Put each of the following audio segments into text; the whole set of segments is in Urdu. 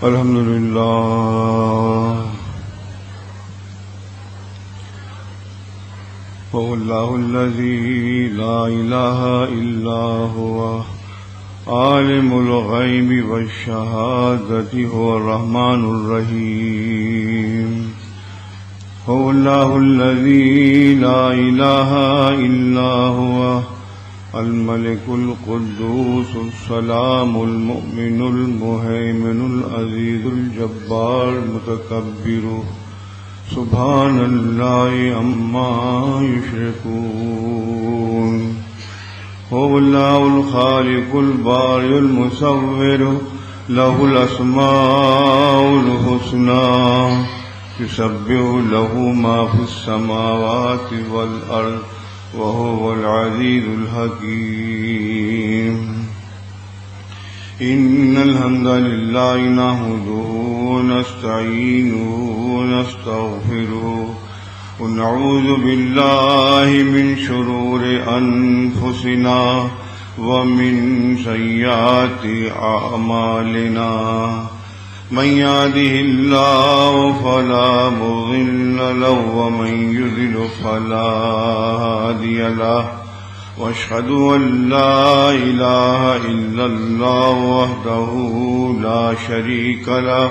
الحمد لله هو الله الذي لا إله إلا هو عالم الغيب والشهادة هو الرحمن الرحيم هو الله الذي لا إله إلا هو الملك القدوس السلام المؤمن المهيمن العزيز الجبار المتكبر سبحان الله عما يشركون هو الله الخالق البارئ المصور له الأسماء الحسنى يسبح له ما في السماوات والأرض وهو العزيز الحكيم إن الحمد لله نحمده ونستعينه ونستغفره ونعوذ بالله من شرور أنفسنا ومن سيئات أعمالنا من يهده الله فلا مضل له ومن يضلل فلا هادي له واشهد ان لا اله الا الله وحده لا شريك له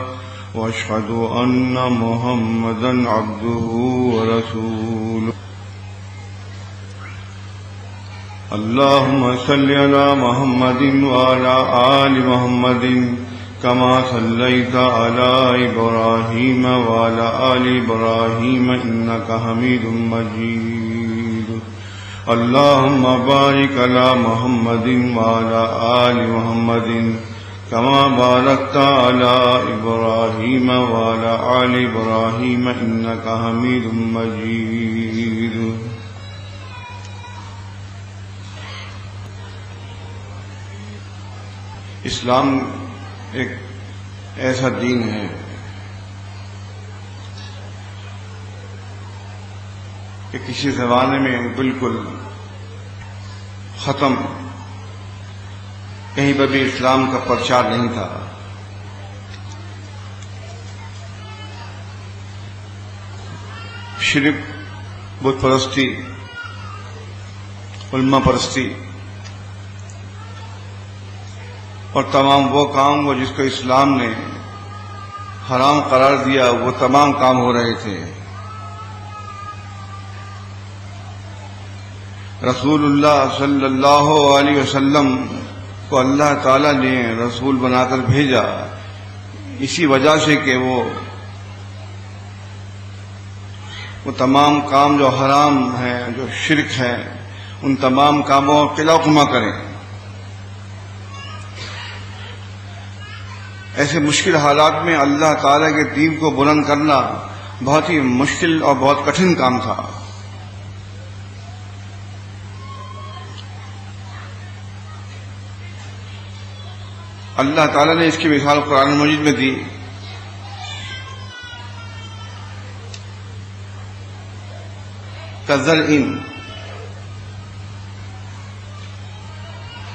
واشهد ان محمدا عبده ورسوله اللهم صل على محمد وعلى آل محمد كما صليت على إبراهيم وعلى آل إبراهيم إنك حميد مجيد اللهم بارك على محمد وعلى آل محمد كما باركت على إبراهيم وعلى آل إبراهيم إنك حميد مجيد اسلام ایک ایسا دین ہے کہ کسی زمانے میں بالکل ختم، کہیں پر بھی اسلام کا پرچار نہیں تھا. شرک، بت پرستی، علماء پرستی اور تمام وہ کام وہ جس کو اسلام نے حرام قرار دیا وہ تمام کام ہو رہے تھے. رسول اللہ صلی اللہ علیہ وسلم کو اللہ تعالی نے رسول بنا کر بھیجا اسی وجہ سے کہ وہ تمام کام جو حرام ہیں، جو شرک ہے، ان تمام کاموں کا قلع کما کریں. ایسے مشکل حالات میں اللہ تعالیٰ کے دین کو بلند کرنا بہت ہی مشکل اور بہت کٹھن کام تھا. اللہ تعالیٰ نے اس کی مثال قرآن مجید میں دی. كزرع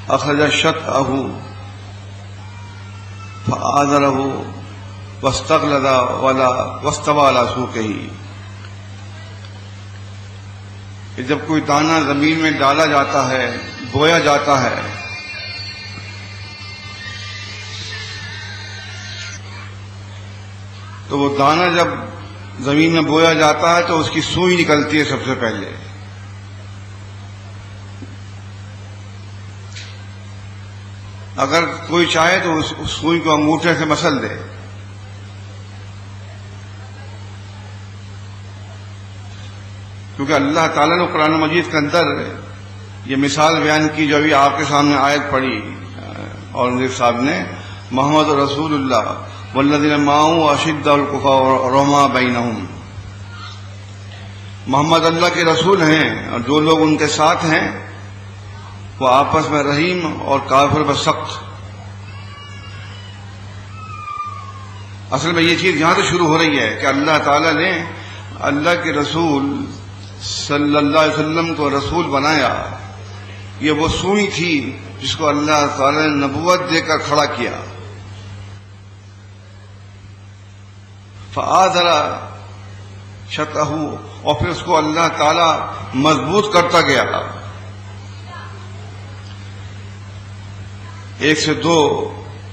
أخرج شطأه فآزره واستغلظ واستوى على سوقه. کہ جب کوئی دانہ زمین میں ڈالا جاتا ہے، بویا جاتا ہے، تو وہ دانہ جب زمین میں بویا جاتا ہے تو اس کی سوئی نکلتی ہے سب سے پہلے. اگر کوئی چاہے تو اس سوئی کو انگوٹھے سے مسل دے. کیونکہ اللہ تعالیٰ نے قرآن مجید کے اندر یہ مثال بیان کی جو ابھی آپ کے سامنے آیت پڑھی اور نظیر صاحب نے، محمد رسول اللہ والذین معه اشداء الکفار رحماء بینہم. محمد اللہ کے رسول ہیں اور جو لوگ ان کے ساتھ ہیں وہ آپس میں رحیم اور کافر پر سخت. اصل میں یہ چیز یہاں سے شروع ہو رہی ہے کہ اللہ تعالیٰ نے اللہ کے رسول صلی اللہ علیہ وسلم کو رسول بنایا. یہ وہ سوئی تھی جس کو اللہ تعالیٰ نے نبوت دے کر کھڑا کیا. فآذر شطہ، اور پھر اس کو اللہ تعالی مضبوط کرتا گیا. 1 سے 2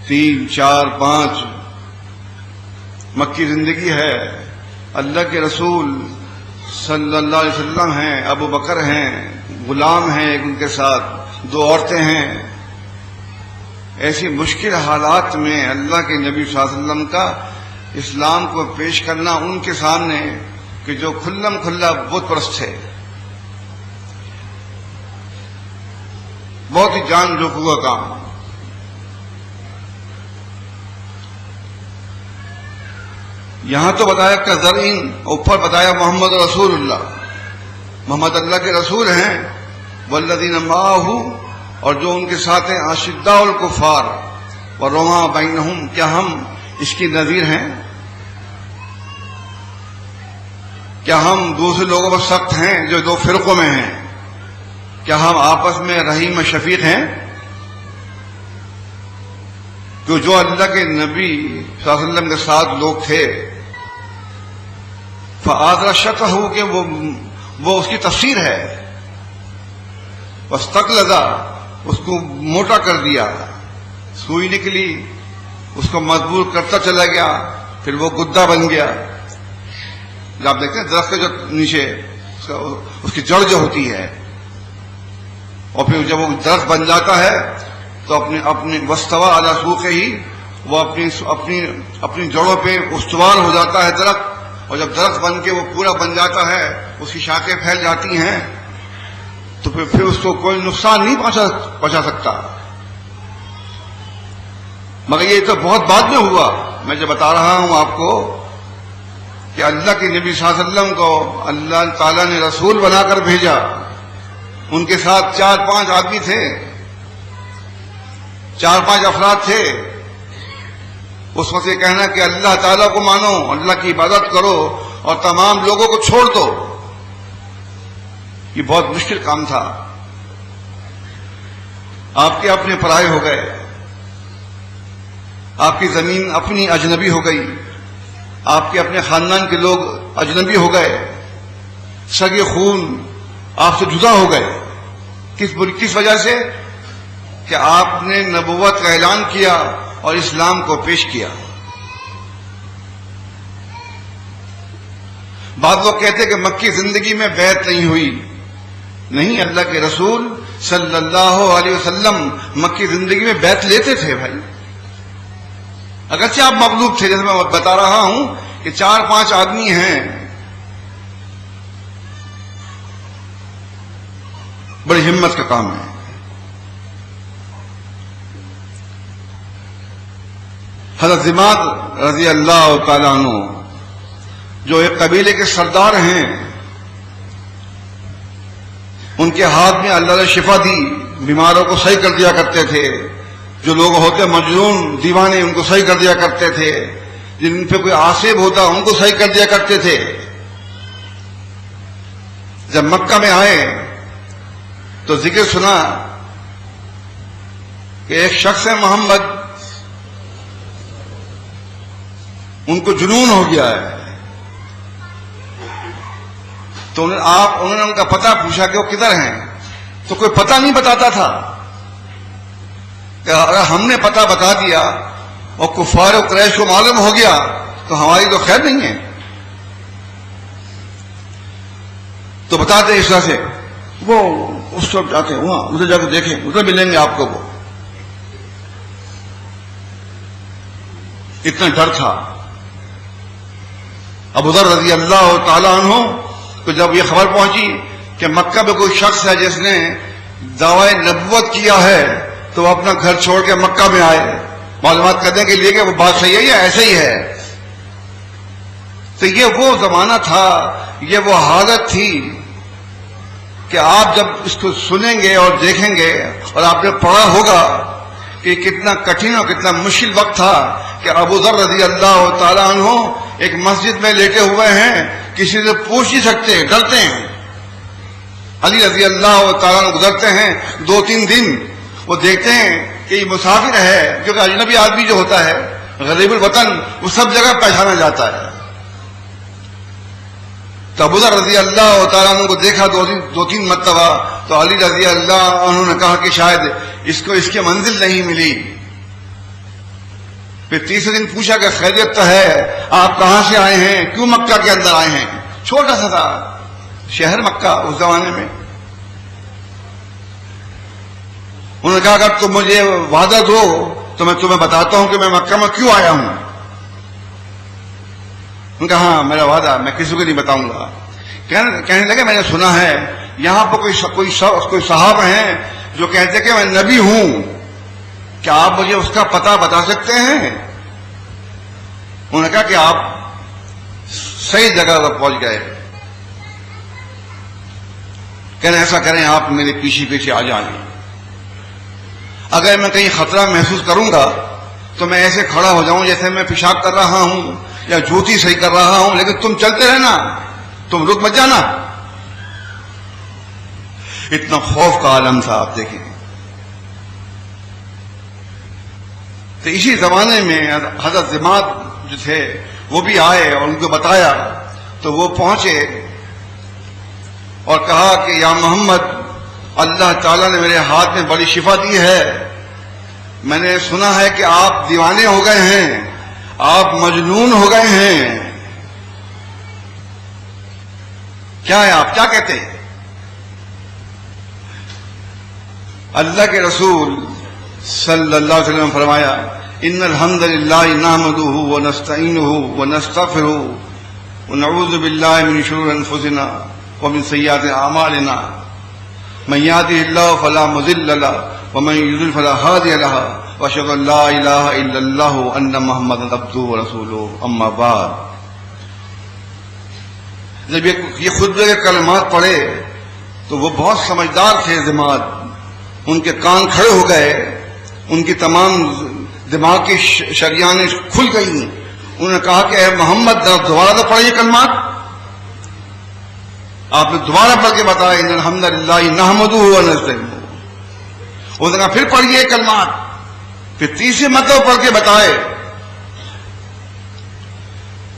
3 4 5 مکی زندگی ہے. اللہ کے رسول صلی اللہ علیہ وسلم ہیں، ابو بکر ہیں، غلام ہیں ایک ان کے ساتھ، 2 عورتیں ہیں. ایسی مشکل حالات میں اللہ کے نبی صلی اللہ علیہ وسلم کا اسلام کو پیش کرنا ان کے سامنے کہ جو کھلم کھلا بت پرست تھے، بہت ہی جان جوکھو کا کام. یہاں تو بتایا کذرین، اوپر بتایا محمد رسول اللہ، محمد اللہ کے رسول ہیں. والذین معہ، اور جو ان کے ساتھ ہیں، اشداء الکفار ورحماء بینہم، کیا ہم اس کی نظیر ہیں؟ کیا ہم دوسرے لوگوں پر سخت ہیں جو 2 فرقوں میں ہیں؟ کیا ہم آپس میں رحیم شفیق ہیں؟ کہ جو اللہ کے نبی صلی اللہ علیہ وسلم کے ساتھ لوگ تھے، فآذر شطہ، کہ وہ اس کی تفسیر ہے. واستغلظ، اس کو موٹا کر دیا، سوئی نکلی، اس کو مضبوط کرتا چلا گیا، پھر وہ گدا بن گیا. جب آپ دیکھتے ہیں درخت کے جو نیچے اس کی جڑ جو ہوتی ہے، اور پھر جب وہ درخت بن جاتا ہے تو اپنی واستوى علی سوقہ ہی، وہ اپنی جڑوں پہ استوار ہو جاتا ہے درخت. اور جب درخت بن کے وہ پورا بن جاتا ہے، اس کی شاخیں پھیل جاتی ہیں، تو پھر اس کو کوئی نقصان نہیں پہنچا سکتا. مگر یہ تو بہت بعد میں ہوا. میں جو بتا رہا ہوں آپ کو کہ اللہ کے نبی صلی اللہ علیہ وسلم کو اللہ تعالیٰ نے رسول بنا کر بھیجا. ان کے ساتھ 4-5 آدمی تھے، 4-5 افراد تھے. اس وقت یہ کہنا کہ اللہ تعالیٰ کو مانو، اللہ کی عبادت کرو اور تمام لوگوں کو چھوڑ دو، یہ بہت مشکل کام تھا. آپ کے اپنے پرائے ہو گئے، آپ کی زمین اپنی اجنبی ہو گئی، آپ کے اپنے خاندان کے لوگ اجنبی ہو گئے، سگے خون آپ سے جدا ہو گئے. کس وجہ سے؟ کہ آپ نے نبوت کا اعلان کیا اور اسلام کو پیش کیا. بعض لوگ کہتے کہ مکی زندگی میں بیعت نہیں ہوئی. نہیں، اللہ کے رسول صلی اللہ علیہ وسلم مکی زندگی میں بیعت لیتے تھے بھائی. اگرچہ آپ مغلوب تھے، جیسے میں بتا رہا ہوں کہ 4-5 آدمی ہیں، بڑی ہمت کا کام ہے. حضرت ضماد رضی اللہ تعالیٰ عنہ جو ایک قبیلے کے سردار ہیں، ان کے ہاتھ میں اللہ نے شفا دی، بیماروں کو صحیح کر دیا کرتے تھے. جو لوگ ہوتے مجنون دیوانے ان کو صحیح کر دیا کرتے تھے، جن پہ کوئی آصیب ہوتا ان کو صحیح کر دیا کرتے تھے. جب مکہ میں آئے تو ذکر سنا کہ ایک شخص ہے محمد، ان کو جنون ہو گیا ہے. تو انہوں نے ان کا پتہ پوچھا کہ وہ کدھر ہیں، تو کوئی پتہ نہیں بتاتا تھا. کہ اگر ہم نے پتہ بتا دیا اور کفار و قریش کو معلوم ہو گیا تو ہماری تو خیر نہیں ہے. تو بتا دیں اس طرح سے، وہ اس طرف جاتے ہیں، وہاں ادھر جا کے دیکھیں، ادھر ملیں گے آپ کو. وہ اتنا ڈر تھا. ابو ذر رضی اللہ تعالیٰ عنہ تو جب یہ خبر پہنچی کہ مکہ میں کوئی شخص ہے جس نے دعوی نبوت کیا ہے، تو وہ اپنا گھر چھوڑ کے مکہ میں آئے معلومات کرنے کے لیے کہ وہ بات صحیح ہے یا ایسے ہی ہے. تو یہ وہ زمانہ تھا، یہ وہ حالت تھی کہ آپ جب اس کو سنیں گے اور دیکھیں گے، اور آپ نے پڑھا ہوگا کہ کتنا کٹھن اور کتنا مشکل وقت تھا کہ ابو ذر رضی اللہ تعالیٰ عنہ ایک مسجد میں لیٹے ہوئے ہیں، کسی سے پوچھ نہیں سکتے، ڈرتے ہیں. علی رضی اللہ تعالیٰ عنہ گزرتے ہیں 2-3 دن، وہ دیکھتے ہیں کہ یہ مسافر ہے، کیونکہ اجنبی آدمی جو ہوتا ہے غریب الوطن وہ سب جگہ پہچانا جاتا ہے. تو ابو ذر رضی اللہ تعالیٰ عنہ کو دیکھا دو تین مرتبہ، تو علی رضی اللہ عنہ نے کہا کہ شاید اس کو اس کی منزل نہیں ملی۔ پھر تیسرے دن پوچھا کہ خیریت تو ہے، آپ کہاں سے آئے ہیں، کیوں مکہ کے اندر آئے ہیں؟ چھوٹا سا تھا شہر مکہ اس زمانے میں۔ انہوں نے کہا اگر تم مجھے وعدہ دو تو میں تمہیں بتاتا ہوں کہ میں مکہ میں کیوں آیا ہوں۔ ان کا ہاں میرا وعدہ، میں کسی کو نہیں بتاؤں گا۔ کہنے لگے میں نے سنا ہے یہاں پر کوئی صحابہ ہیں جو کہتے ہیں کہ میں نبی ہوں، کیا آپ مجھے اس کا پتہ بتا سکتے ہیں؟ انہوں نے کہا کہ آپ صحیح جگہ پر پہنچ گئے، کہنے ایسا کریں آپ میرے پیچھے پیچھے آ جائیں، اگر میں کہیں خطرہ محسوس کروں گا تو میں ایسے کھڑا ہو جاؤں جیسے میں پیشاب کر رہا ہوں یا جوتی صحیح کر رہا ہوں، لیکن تم چلتے رہنا، تم رک مت جانا۔ اتنا خوف کا عالم تھا، آپ دیکھیں۔ تو اسی زمانے میں حضرت ضماد جو تھے وہ بھی آئے اور ان کو بتایا، تو وہ پہنچے اور کہا کہ یا محمد، اللہ تعالیٰ نے میرے ہاتھ میں بڑی شفا دی ہے، میں نے سنا ہے کہ آپ دیوانے ہو گئے ہیں، آپ مجنون ہو گئے ہیں، کیا ہے آپ کیا کہتے ہیں؟ اللہ کے رسول صلی اللہ علیہ وسلم نے فرمایا ان الحمد للہ نحمدہ ونستعینہ ونستغفرہ ونعوذ باللہ من شرور انفسنا ومن سیئات اعمالنا من یهده اللہ فلا مضل له ومن یضلل فلا هادی له واشهد ان لا الہ الا اللہ وان محمدا عبدہ ورسولہ اما بعد۔ جب یہ خطبے کے کلمات پڑھے تو وہ بہت سمجھدار تھے ضماد، ان کے کان کھڑے ہو گئے، ان کی تمام دماغ کی شریانیں کھل گئیں۔ انہوں نے کہا کہ اے محمد دوبارہ تو پڑھیں یہ کلمات۔ آپ نے دوبارہ پڑھ کے بتایا ان الحمد للہ نحمدہ ونستعینہ۔ اس نے پھر پڑھیے کلمات، پھر تیسری مرتبہ پڑھ کے بتائے۔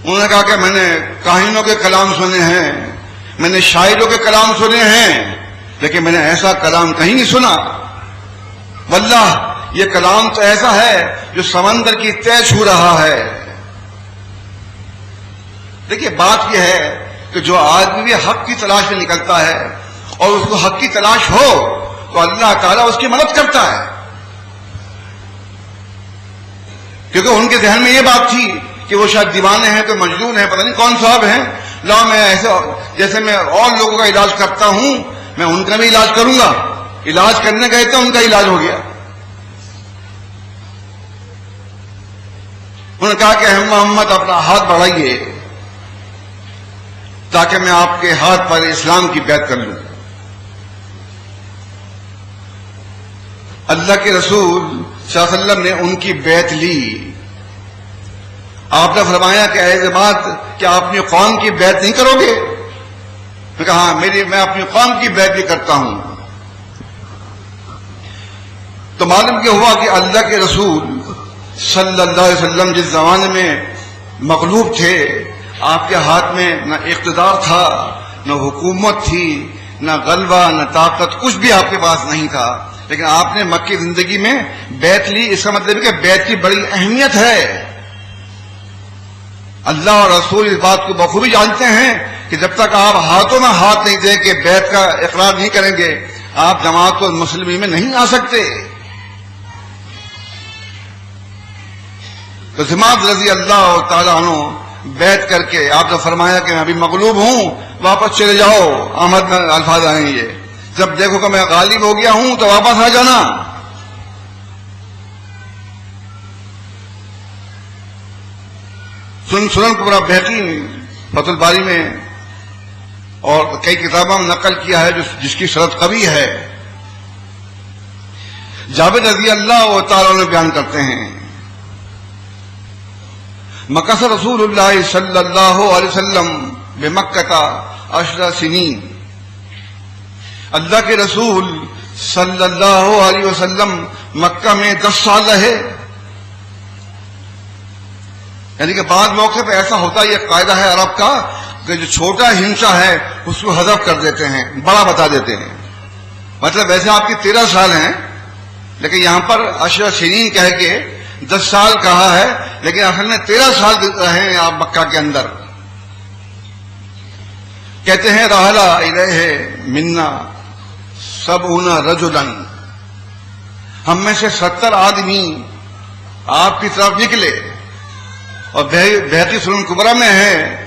انہوں نے کہا کہ میں نے کاہنوں کے کلام سنے ہیں، میں نے شاعروں کے کلام سنے ہیں، لیکن میں نے ایسا کلام کہیں نہیں سنا۔ واللہ یہ کلام تو ایسا ہے جو سمندر کی تہ چھو رہا ہے۔ دیکھیے بات یہ ہے کہ جو آدمی بھی حق کی تلاش میں نکلتا ہے اور اس کو حق کی تلاش ہو تو اللہ تعالیٰ اس کی مدد کرتا ہے، کیونکہ ان کے ذہن میں یہ بات تھی کہ وہ شاید دیوانے ہیں تو مجنون ہیں، پتہ نہیں کون صاحب ہیں، لا میں ایسے جیسے میں اور لوگوں کا علاج کرتا ہوں میں ان کا بھی علاج کروں گا۔ علاج کرنے گئے تو ان کا علاج ہو گیا۔ انہوں نے کہا کہ اے محمد اپنا ہاتھ بڑھائیے تاکہ میں آپ کے ہاتھ پر اسلام کی بیعت کر لوں۔ اللہ کے رسول صلی اللہ علیہ وسلم نے ان کی بیعت لی۔ آپ نے فرمایا کہ اے ضماد کیا آپ اپنی قوم کی بیعت نہیں کرو گے؟ میں کہا میں اپنی قوم کی بیعت بھی کرتا ہوں۔ تو معلوم کیا ہوا کہ اللہ کے رسول صلی اللہ علیہ وسلم جس زمانے میں مغلوب تھے، آپ کے ہاتھ میں نہ اقتدار تھا، نہ حکومت تھی، نہ غلبہ، نہ طاقت، کچھ بھی آپ کے پاس نہیں تھا، لیکن آپ نے مکی زندگی میں بیعت لی۔ اس کا مطلب ہے کہ بیعت کی بڑی اہمیت ہے۔ اللہ اور رسول اس بات کو بخوبی جانتے ہیں کہ جب تک آپ ہاتھوں میں ہاتھ نہیں دیں کہ بیعت کا اقرار نہیں کریں گے آپ جماعت المسلمین میں نہیں آ سکتے۔ تو ضماد رضی اللہ تعالیٰ عنہ بیعت کر کے آپ نے فرمایا کہ میں ابھی مغلوب ہوں، واپس چلے جاؤ۔ احمد میں الفاظ آئیں یہ، جب دیکھو کہ میں غالب ہو گیا ہوں تو واپس آ جانا۔ سنن کبریٰ بہقی فتح الباری میں اور کئی کتابوں میں نقل کیا ہے جس کی سند قوی ہے۔ جابر رضی اللہ تعالیٰ عنہ بیان کرتے ہیں مکث رسول اللہ صلی اللہ علیہ وسلم بمکہ 10 سنین، اللہ کے رسول صلی اللہ علیہ وسلم مکہ میں 10 سال رہے۔ یعنی کہ بعض موقع پہ ایسا ہوتا ہے، یہ قاعدہ ہے عرب کا، کہ جو چھوٹا ہنسا ہے اس کو حذف کر دیتے ہیں، بڑا بتا دیتے ہیں. مطلب ویسے آپ کی 13 سال ہیں، لیکن یہاں پر 10 سنین کہہ کے 10 سال کہا ہے، لیکن اصل میں 13 سال رہے ہیں آپ مکہ کے اندر. کہتے ہیں رحلا الیہ منا 70 رجلا، ہم میں سے 70 آدمی آپ کی طرف نکلے. اور بہتی سنن کبرا میں ہے،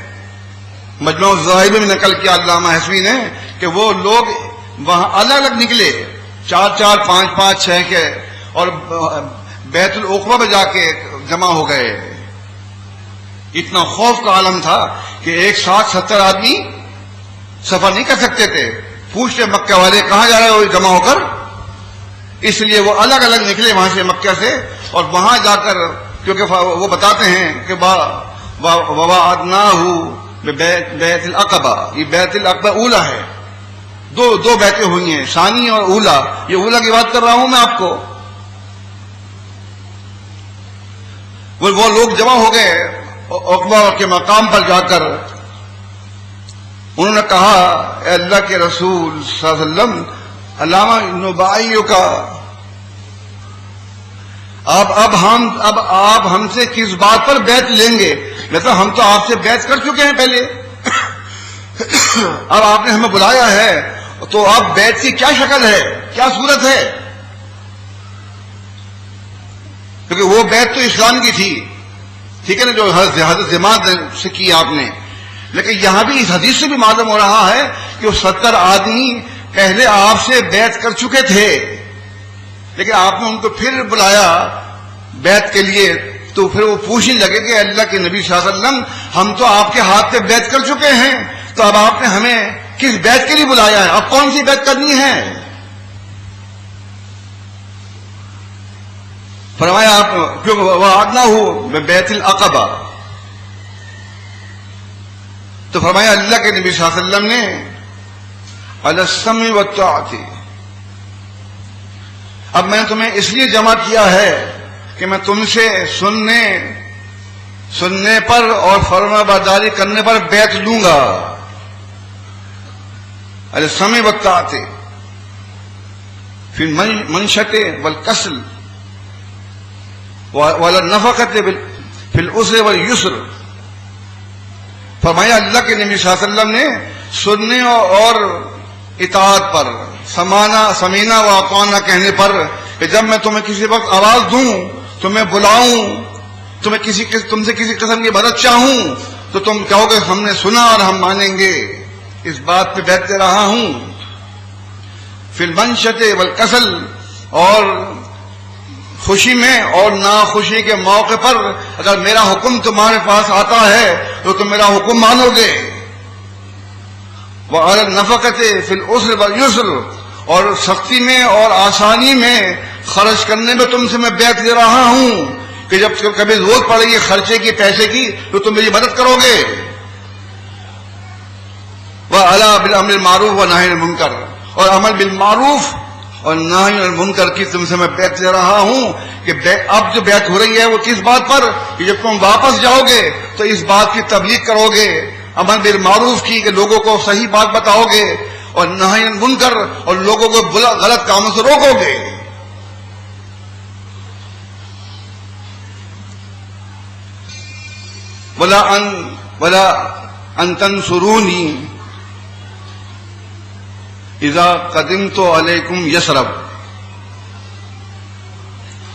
مجموع الزوائد میں نقل کیا علامہ حسوی نے کہ وہ لوگ وہاں الگ الگ نکلے، 4 5 6 کے، اور بیت العقبہ میں جا کے جمع ہو گئے. اتنا خوف کا عالم تھا کہ ایک ساتھ 70 آدمی سفر نہیں کر سکتے تھے. پوچھتے مکہ والے کہاں جا رہے ہو جمع ہو کر، اس لیے وہ الگ الگ نکلے وہاں سے مکہ سے، اور وہاں جا کر کیونکہ وہ بتاتے ہیں کہ وَوَعَدْنَاهُ بِبَيْتِ الْعَقَبَةِ، یہ بیت العقبہ اولا ہے. دو بیتیں ہوئی ہیں، ثانی اور اولا. یہ اولا کی بات کر رہا ہوں میں آپ کو. وہ لوگ جمع ہو گئے عقبہ کے مقام پر جا کر. انہوں نے کہا اے اللہ کے رسول صلی اللہ علیہ وسلم علامہ نبائیوں کا اب آپ ہم سے کس بات پر بیعت لیں گے؟ مطلب ہم تو آپ سے بیعت کر چکے ہیں پہلے، اب آپ نے ہمیں بلایا ہے تو اب بیعت کی کیا شکل ہے، کیا صورت ہے؟ کیونکہ وہ بیعت تو اسلام کی تھی، ٹھیک ہے نا، جو حضرت زماد سے کی آپ نے. لیکن یہاں بھی اس حدیث سے بھی معلوم ہو رہا ہے کہ وہ 70 آدمی پہلے آپ سے بیعت کر چکے تھے، لیکن آپ نے ان کو پھر بلایا بیعت کے لیے. تو پھر وہ پوچھنے لگے کہ اللہ کے نبی صلی اللہ علیہ وسلم ہم تو آپ کے ہاتھ پہ بیعت کر چکے ہیں، تو اب آپ نے ہمیں کس بیعت کے لیے بلایا ہے؟ اب کون سی بیعت کرنی ہے؟ فرمایا آپ کیوں وَعَدْنَاهُ بِبَيْتِ الْعَقَبَةِ، تو فرمایا اللہ کے نبی صلی اللہ علیہ وسلم نے عَلَى السَّمْعِ وَالطَّاعَةِ، اب میں تمہیں اس لیے جمع کیا ہے کہ میں تم سے سننے پر اور فرما برداری کرنے پر بیعت لوں گا. عَلَى السَّمْعِ وَالطَّاعَةِ فِي الْمَنشَةِ وَالْكَسْلِ وَعَلَى النَّفَقَةِ فِي الْعُسْرِ وَالْيُسْرِ. فرمایا اللہ کے نبی صلی اللہ علیہ وسلم نے سننے اور اطاعت پر، سمینا و اطعنا کہنے پر، کہ جب میں تمہیں کسی وقت آواز دوں، تمہیں بلاؤں، تم سے کسی قسم کی مدد چاہوں، تو تم کہو گے ہم نے سنا اور ہم مانیں گے. اس بات پہ بیعت دے رہا ہوں. فی المنشۃ والکسل، اور خوشی میں اور ناخوشی کے موقع پر اگر میرا حکم تمہارے پاس آتا ہے تو تم میرا حکم مانو گے. وعلی النفقۃ فی العسر والیسر، اور سختی میں اور آسانی میں خرچ کرنے میں تم سے میں بیعت دے رہا ہوں کہ جب کبھی ضرورت پڑے گی خرچے کی، پیسے کی، تو تم میری مدد کرو گے. وعلی بالامر المعروف ونہی عن المنکر، اور عمل بالمعروف اور نہی عن المنکر کی تم سے میں بیعت دے رہا ہوں. کہ اب جو بیعت ہو رہی ہے وہ کس بات پر؟ کہ جب تم واپس جاؤ گے تو اس بات کی تبلیغ کرو گے، عمل بالمعروف کی کہ لوگوں کو صحیح بات بتاؤ گے، اور نہی عن المنکر اور لوگوں کو غلط کاموں سے روکو گے. ولا ان تنصرونی اذا قدمت علیکم یثرب،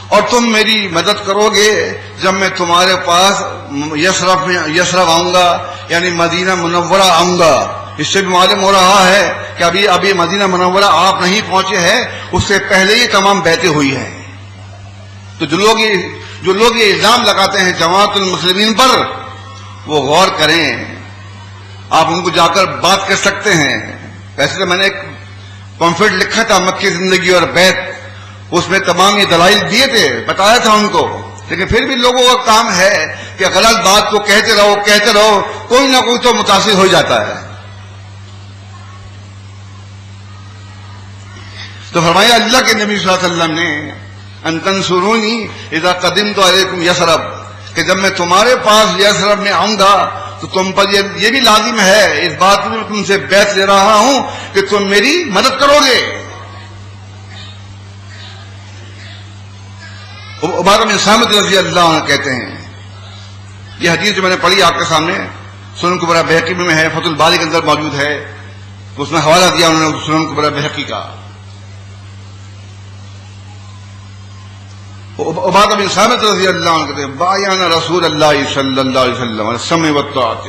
اور تم میری مدد کرو گے جب میں تمہارے پاس یثرب آؤں گا، یعنی مدینہ منورہ آؤں گا. اس سے بھی معلوم ہو رہا ہے کہ ابھی مدینہ منورہ آپ نہیں پہنچے ہیں، اس سے پہلے ہی تمام بیعتیں ہوئی ہیں. تو جو لوگ یہ الزام لگاتے ہیں جماعت المسلمین پر، وہ غور کریں. آپ ان کو جا کر بات کر سکتے ہیں. ویسے تو میں نے ایک پمفلٹ لکھا تھا مکی زندگی اور بیعت، اس میں تمام یہ دلائل دیے تھے، بتایا تھا ان کو. لیکن پھر بھی لوگوں کا کام ہے کہ غلط بات کو کہتے رہو، کوئی نہ کوئی تو متاثر ہو جاتا ہے. تو فرمایا اللہ کے نبی صلی اللہ علیہ وسلم نے ان تنصرونی اذا قدمت علیکم یثرب، کہ جب میں تمہارے پاس یثرب میں آؤں گا تو تم پر یہ بھی لازم ہے، اس بات میں تم سے بیعت لے رہا ہوں کہ تم میری مدد کرو گے۔ عبادہ بن صامت رضی اللہ عنہ کہتے ہیں، یہ حدیث جو میں نے پڑھی آپ کے سامنے سنن کبریٰ بہقی میں ہے، فتح الباری کے اندر موجود ہے، اس میں حوالہ دیا انہوں نے سنن کبریٰ بہقی کا۔ عبادہ بن صامت رضی اللہ عنہ کہتے ہیں بایعنا رسول اللہ صلی اللہ علیہ وسلم علی السمع والطاعۃ،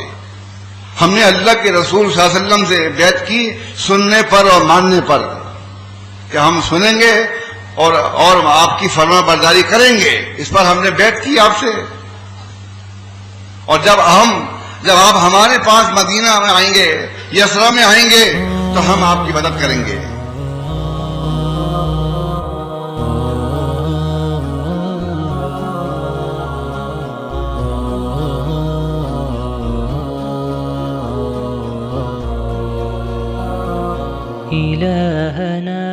ہم نے اللہ کے رسول صلی اللہ علیہ وسلم سے بیعت کی سننے پر اور ماننے پر، کہ ہم سنیں گے اور آپ کی فرما برداری کریں گے، اس پر ہم نے بیعت کی آپ سے۔ اور جب آپ ہمارے پاس مدینہ میں آئیں گے، یسرا میں آئیں گے، تو ہم آپ کی مدد کریں گے۔ إلهنا